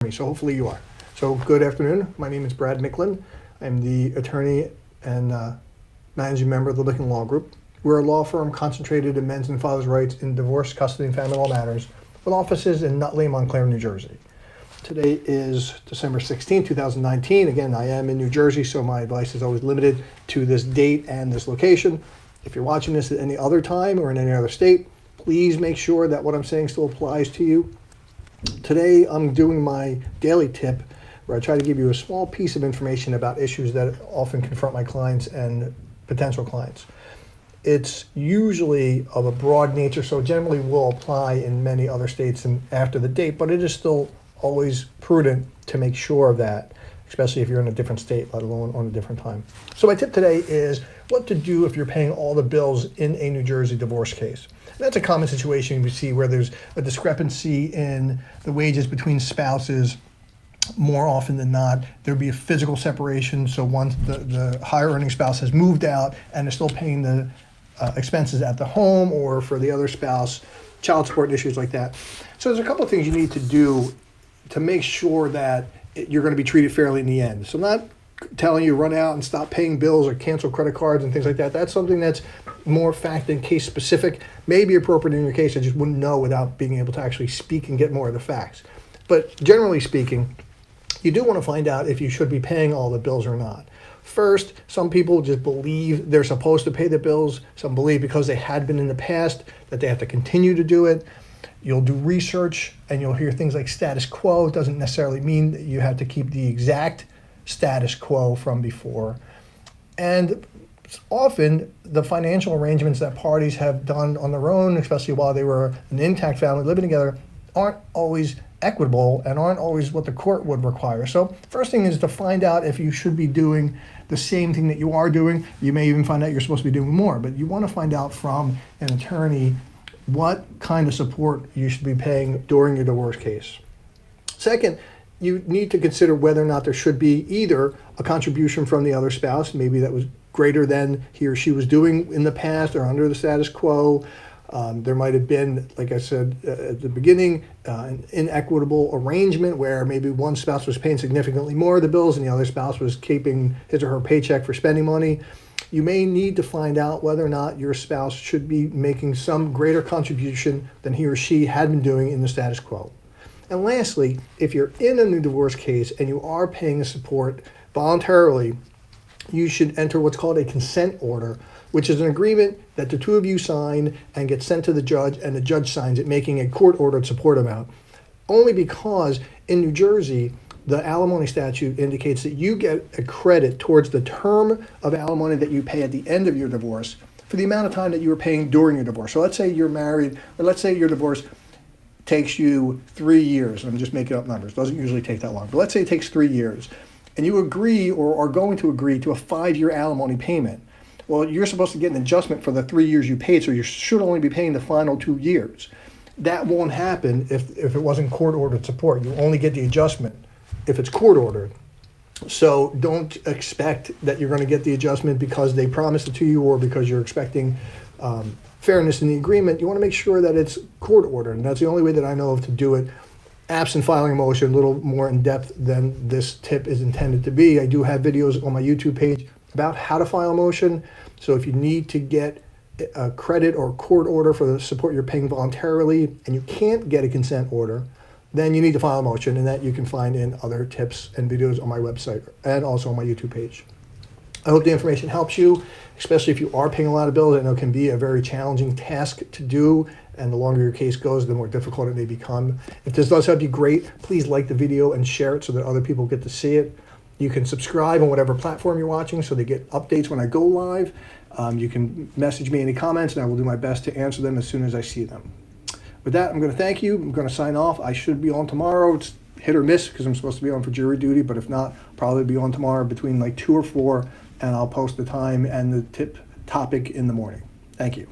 attorney, so hopefully you are. So good afternoon. My name is Brad Micklin. I'm the attorney and managing member of the Micklin Law Group. We're a law firm concentrated in men's and fathers' rights in divorce, custody, and family law matters, with offices in Nutley, Montclair, New Jersey. Today is December 16, 2019. Again, I am in New Jersey, so my advice is always limited to this date and this location. If you're watching this at any other time or in any other state, please make sure that what I'm saying still applies to you. Today, I'm doing my daily tip where I try to give you a small piece of information about issues that often confront my clients and potential clients. It's usually of a broad nature, so generally will apply in many other states and after the date, but it is still always prudent to make sure of that, especially if you're in a different state, let alone on a different time. So my tip today is what to do if you're paying all the bills in a New Jersey divorce case. And that's a common situation we see where there's a discrepancy in the wages between spouses. More often than not, there'll be a physical separation. So once the higher earning spouse has moved out and is still paying the expenses at the home, or for the other spouse, child support issues like that. So there's a couple of things you need to do to make sure that you're going to be treated fairly in the end. So not telling you run out and stop paying bills or cancel credit cards and things like that. That's something that's more fact and case specific, may be appropriate in your case. I just wouldn't know without being able to actually speak and get more of the facts. But generally speaking, you do want to find out if you should be paying all the bills or not. First, some people just believe they're supposed to pay the bills. Some believe because they had been in the past that they have to continue to do it. You'll do research and you'll hear things like status quo. It doesn't necessarily mean that you have to keep the exact status quo from before. And often the financial arrangements that parties have done on their own, especially while they were an intact family living together, aren't always equitable and aren't always what the court would require. So first thing is to find out if you should be doing the same thing that you are doing. You may even find out you're supposed to be doing more, but you want to find out from an attorney what kind of support you should be paying during your divorce case. Second, you need to consider whether or not there should be either a contribution from the other spouse, maybe that was greater than he or she was doing in the past or under the status quo. There might have been, like I said at the beginning, an inequitable arrangement where maybe one spouse was paying significantly more of the bills and the other spouse was keeping his or her paycheck for spending money. You may need to find out whether or not your spouse should be making some greater contribution than he or she had been doing in the status quo. And lastly, if you're in a new divorce case and you are paying the support voluntarily, you should enter what's called a consent order, which is an agreement that the two of you sign and get sent to the judge, and the judge signs it, making a court-ordered support amount. Only because in New Jersey, the alimony statute indicates that you get a credit towards the term of alimony that you pay at the end of your divorce for the amount of time that you were paying during your divorce. So let's say you're married, or let's say your divorce takes you 3 years. I'm just making up numbers. It doesn't usually take that long. But let's say it takes 3 years, and you agree or are going to agree to a 5-year alimony payment. Well, you're supposed to get an adjustment for the 3 years you paid, so you should only be paying the final 2 years. That won't happen if it wasn't court-ordered support. You only get the adjustment if it's court-ordered. So don't expect that you're going to get the adjustment because they promised it to you or because you're expecting fairness in the agreement. You want to make sure that it's court-ordered, and that's the only way that I know of to do it. Absent filing a motion, a little more in-depth than this tip is intended to be. I do have videos on my YouTube page about how to file a motion. So if you need to get a credit or court order for the support you're paying voluntarily and you can't get a consent order, then you need to file a motion, and that you can find in other tips and videos on my website and also on my YouTube page. I hope the information helps you, especially if you are paying a lot of bills. I know it can be a very challenging task to do, and the longer your case goes, the more difficult it may become. If this does help you, great. Please like the video and share it so that other people get to see it. You can subscribe on whatever platform you're watching so they get updates when I go live. You can message me any comments, and I will do my best to answer them as soon as I see them. With that, I'm going to thank you. I'm going to sign off. I should be on tomorrow. It's hit or miss because I'm supposed to be on for jury duty, but if not, I'll probably be on tomorrow between like 2 or 4, and I'll post the time and the topic in the morning. Thank you.